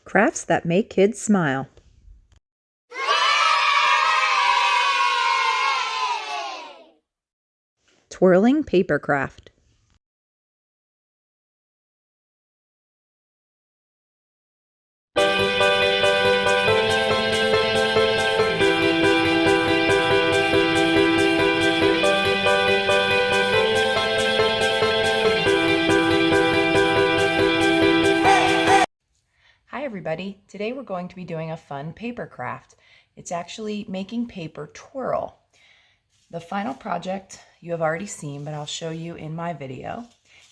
Crafts that make kids smile. Twirling paper craft. Hi everybody, today we're going to be doing a fun paper craft. It's actually making paper twirl. The final project you have already seen, but I'll show you in my video.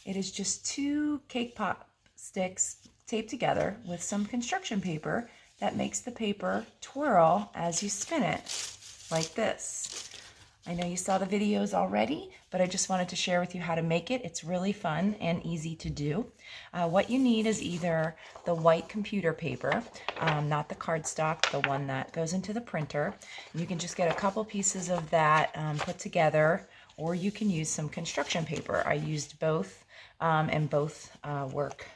It is just 2 cake pop sticks taped together with some construction paper that makes the paper twirl as you spin it, like this. I know you saw the videos already, but I just wanted to share with you how to make it. It's really fun and easy to do. What you need is either the white computer paper, not the cardstock, the one that goes into the printer. And you can just get a couple pieces of that put together, or you can use some construction paper. I used both, and both work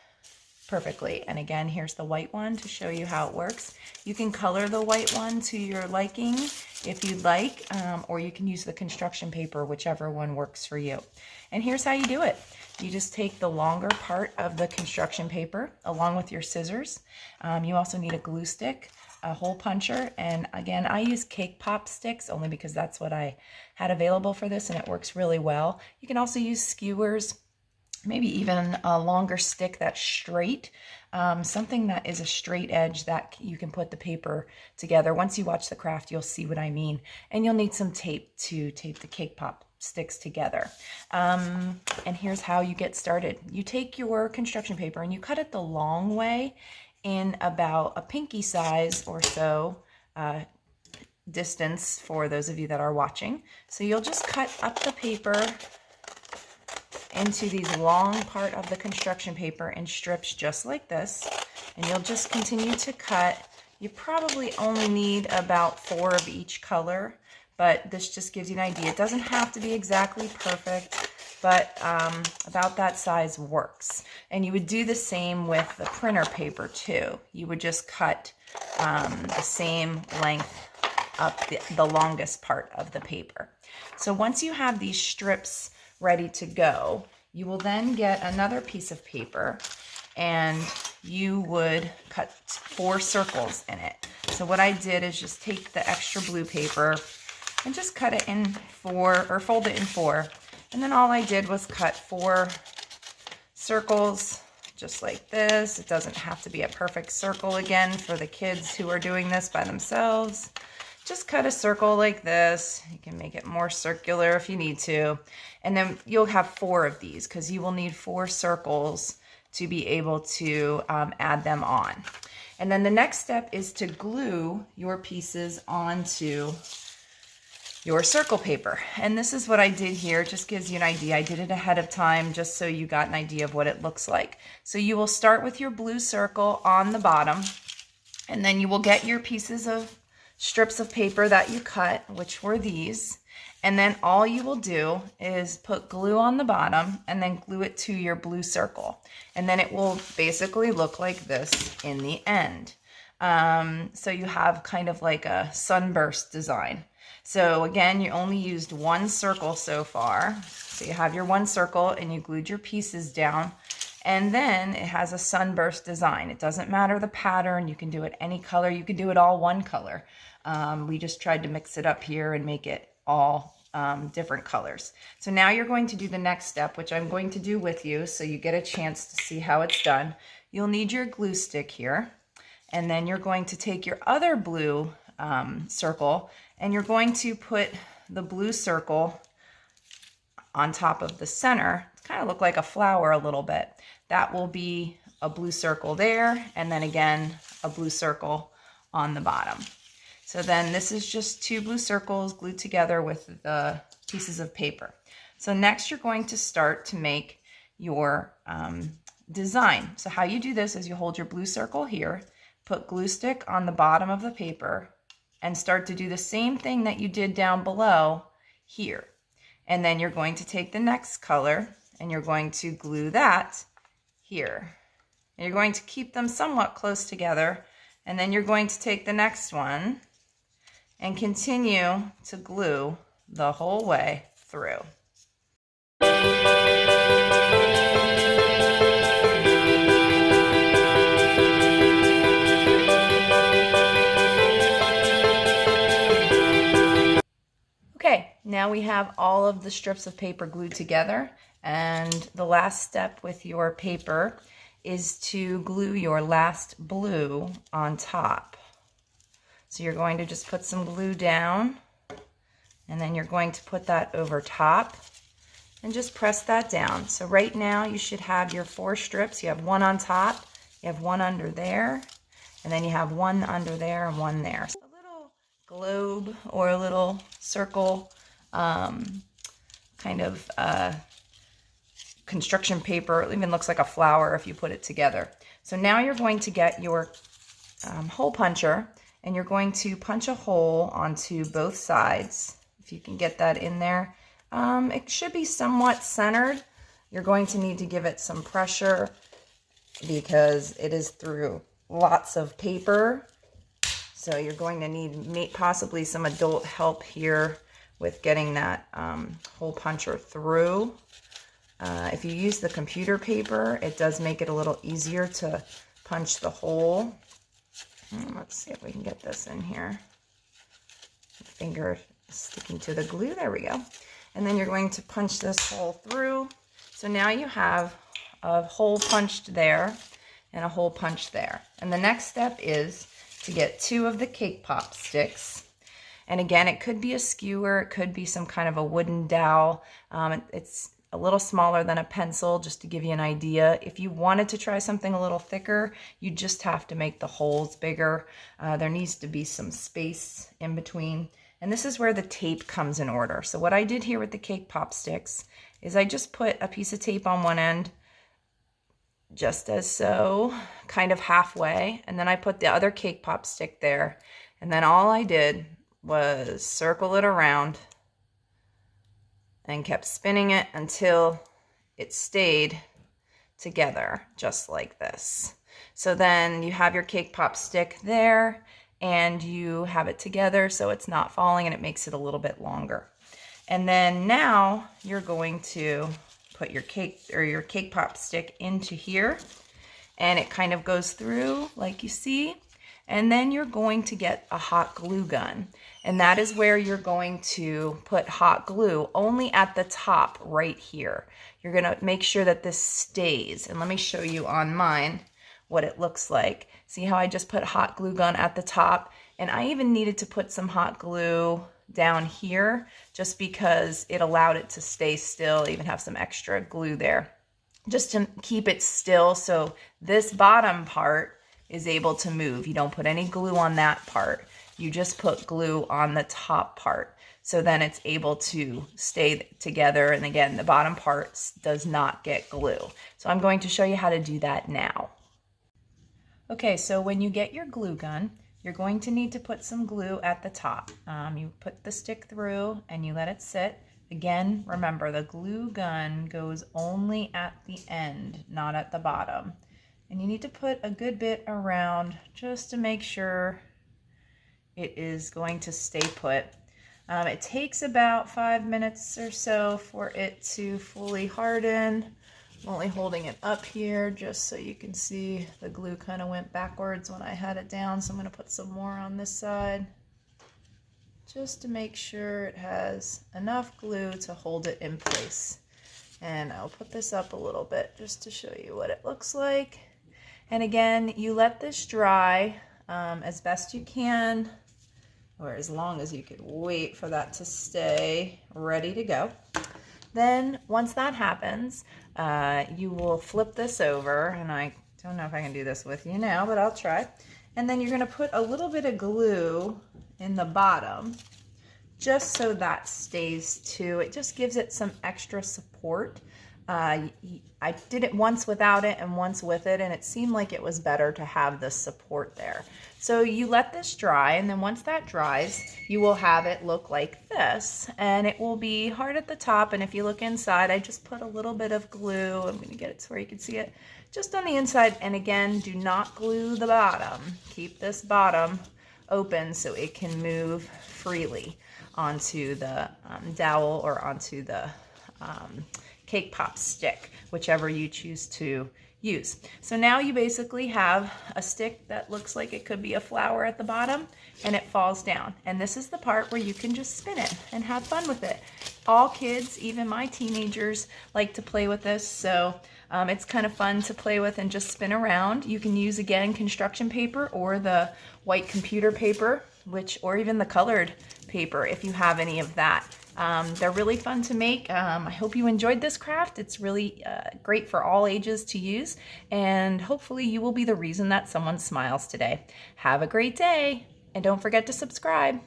perfectly. And again, here's the white one to show you how it works. You can color the white one to your liking if you'd like, or you can use the construction paper, whichever one works for you. And here's how you do it. You just take the longer part of the construction paper along with your scissors. You also need a glue stick, a hole puncher, and again, I use cake pop sticks only because that's what I had available for this and it works really well. You can also use skewers, maybe even a longer stick that's straight, something that is a straight edge that you can put the paper together. Once you watch the craft, you'll see what I mean. And you'll need some tape to tape the cake pop sticks together. And here's how you get started. You take your construction paper and you cut it the long way in about a pinky size or so distance for those of you that are watching. So you'll just cut up the paper into these long part of the construction paper in strips just like this, and you'll just continue to cut. You probably only need about 4 of each color, but this just gives you an idea. It doesn't have to be exactly perfect, but about that size works. And you would do the same with the printer paper too. You would just cut the same length up the longest part of the paper. So once you have these strips ready to go, you will then get another piece of paper and you would cut 4 circles in it. So what I did is just take the extra blue paper and just cut it in 4, or fold it in 4. And then all I did was cut 4 circles just like this. It doesn't have to be a perfect circle again for the kids who are doing this by themselves. Just cut a circle like this. You can make it more circular if you need to. And then you'll have 4 of these because you will need 4 circles to be able to add them on. And then the next step is to glue your pieces onto your circle paper. And this is what I did here. It just gives you an idea. I did it ahead of time just so you got an idea of what it looks like. So you will start with your blue circle on the bottom, and then you will get your pieces of strips of paper that you cut, which were these, and then all you will do is put glue on the bottom and then glue it to your blue circle, and then it will basically look like this in the end. So you have kind of like a sunburst design. So again, you only used 1 circle so far. So you have your 1 circle and you glued your pieces down, and then it has a sunburst design. It doesn't matter the pattern. You can do it any color. You can do it all one color. We just tried to mix it up here and make it all different colors. So now you're going to do the next step, which I'm going to do with you so you get a chance to see how it's done. You'll need your glue stick here, and then you're going to take your other blue circle and you're going to put the blue circle on top of the center. It's kind of look like a flower a little bit. That will be a blue circle there, and then again a blue circle on the bottom. So then this is just 2 blue circles glued together with the pieces of paper. So next you're going to start to make your design. So how you do this is you hold your blue circle here, put glue stick on the bottom of the paper, and start to do the same thing that you did down below here. And then you're going to take the next color and you're going to glue that here And you're going to keep them somewhat close together. And then you're going to take the next one and continue to glue the whole way through. Okay, now we have all of the strips of paper glued together, and the last step with your paper is to glue your last blue on top. So you're going to just put some glue down, and then you're going to put that over top and just press that down. So right now you should have your 4 strips. You have one on top, you have one under there, and then you have one under there and one there. So a little globe or a little circle kind of construction paper. It even looks like a flower if you put it together. So now you're going to get your hole puncher, and you're going to punch a hole onto both sides. If you can get that in there. It should be somewhat centered. You're going to need to give it some pressure because it is through lots of paper. So you're going to need possibly some adult help here with getting that hole puncher through. If you use the computer paper, it does make it a little easier to punch the hole. Let's see if we can get this in here. Finger sticking to the glue, there we go. And then you're going to punch this hole through. So now you have a hole punched there and a hole punched there. And the next step is to get 2 of the cake pop sticks. And again, it could be a skewer, it could be some kind of a wooden dowel. It's a little smaller than a pencil, just to give you an idea. If you wanted to try something a little thicker, you just have to make the holes bigger. There needs to be some space in between. And this is where the tape comes in order. So what I did here with the cake pop sticks is I just put a piece of tape on one end, just as so, kind of halfway. And then I put the other cake pop stick there. And then all I did was circle it around and kept spinning it until it stayed together, just like this. So then you have your cake pop stick there, and you have it together so it's not falling, and it makes it a little bit longer. And then now you're going to put your cake pop stick into here, and it kind of goes through like you see. And then you're going to get a hot glue gun, and that is where you're going to put hot glue only at the top right here. You're going to make sure that this stays, and let me show you on mine what it looks like. See how I just put hot glue gun at the top? And I even needed to put some hot glue down here just because it allowed it to stay still, even have some extra glue there, just to keep it still so this bottom part is able to move. You don't put any glue on that part. You just put glue on the top part. So then it's able to stay together. And again, the bottom part does not get glue. So I'm going to show you how to do that now. Okay, so when you get your glue gun, you're going to need to put some glue at the top. You put the stick through and you let it sit. Again, remember the glue gun goes only at the end, not at the bottom. And you need to put a good bit around just to make sure it is going to stay put. It takes about 5 minutes or so for it to fully harden. I'm only holding it up here just so you can see the glue kind of went backwards when I had it down. So I'm going to put some more on this side just to make sure it has enough glue to hold it in place. And I'll put this up a little bit just to show you what it looks like. And again, you let this dry as best you can, or as long as you could wait for that to stay ready to go. Then once that happens, you will flip this over, and I don't know if I can do this with you now, but I'll try. And then you're going to put a little bit of glue in the bottom just so that stays too. It just gives it some extra support. I did it once without it and once with it, and it seemed like it was better to have the support there. So you let this dry, and then once that dries, you will have it look like this, and it will be hard at the top. And if you look inside, I just put a little bit of glue. I'm going to get it so where you can see it, just on the inside. And again, do not glue the bottom. Keep this bottom open so it can move freely onto the dowel or onto the cake pop stick, whichever you choose to use. So now you basically have a stick that looks like it could be a flower at the bottom, and it falls down. And this is the part where you can just spin it and have fun with it. All kids, even my teenagers, like to play with this, so it's kind of fun to play with and just spin around. You can use, again, construction paper or the white computer paper, or even the colored paper if you have any of that. They're really fun to make. I hope you enjoyed this craft. It's really great for all ages to use, and hopefully you will be the reason that someone smiles today. Have a great day, and don't forget to subscribe.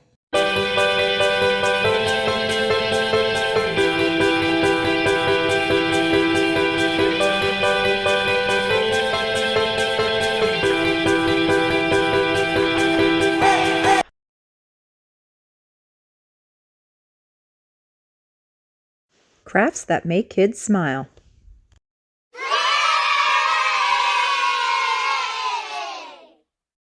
Crafts that make kids smile.